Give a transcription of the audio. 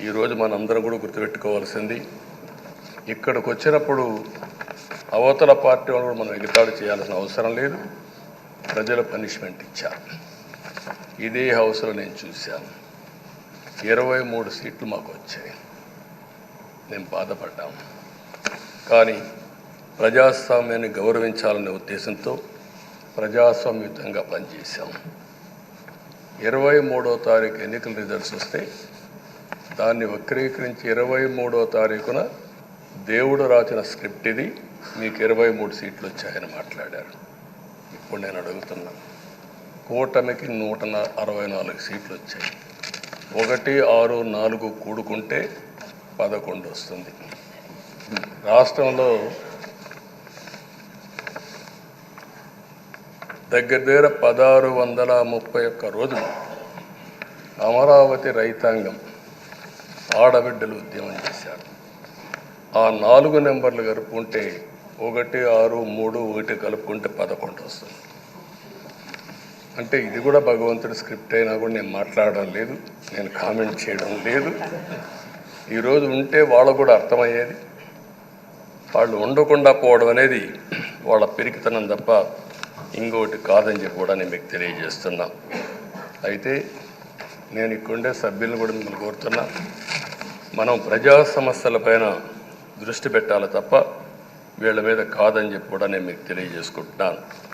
ఈరోజు మనందరం కూడా గుర్తుపెట్టుకోవాల్సింది, ఇక్కడికి వచ్చినప్పుడు అవతల పార్టీ వాళ్ళు కూడా మనం ఎగతాళి చేయాల్సిన అవసరం లేదు. ప్రజలు పనిష్మెంట్ ఇచ్చారు. ఇదే హౌస్లో నేను చూశాను. 23 సీట్లు మాకు వచ్చాయి. నేను బాధపడ్డాము. కానీ ప్రజాస్వామ్యాన్ని గౌరవించాలనే ఉద్దేశంతో ప్రజాస్వామ్యుతంగా పనిచేశాం. 23వ తారీఖు ఎన్నికల రిజల్ట్స్ వస్తే దాన్ని వక్రీకరించి 23వ తారీఖున దేవుడు రాసిన స్క్రిప్ట్ ఇది, మీకు 23 సీట్లు వచ్చాయని మాట్లాడారు. ఇప్పుడు నేను అడుగుతున్నా, కూటమికి 164 సీట్లు వచ్చాయి. 1, 6, 4 కూడుకుంటే 11 వస్తుంది. రాష్ట్రంలో దగ్గర 1631 రోజులు అమరావతి రైతాంగం ఆడబిడ్డలు ఉద్యమం చేశారు. ఆ 4 నెంబర్లు కలుపుకుంటే 1, 6, 3, 1 కలుపుకుంటే 11 వస్తుంది. అంటే ఇది కూడా భగవంతుడి స్క్రిప్ట్ అయినా కూడా నేను మాట్లాడడం లేదు, నేను కామెంట్ చేయడం లేదు. ఈరోజు ఉంటే వాళ్ళకు కూడా అర్థమయ్యేది. వాళ్ళు ఉండకుండా పోవడం అనేది వాళ్ళ పిరికితనం తప్ప ఇంకోటి కాదని చెప్పి కూడా నేను మీకు తెలియజేస్తున్నా. అయితే నేను ఇక్కడుండే సభ్యులను కూడా మిమ్మల్ని కోరుతున్నా, మనం ప్రజా సమస్యలపైన దృష్టి పెట్టాలి తప్ప వీళ్ళ మీద కాదని చెప్పి కూడా నేను మీకు తెలియజేసుకుంటున్నాను.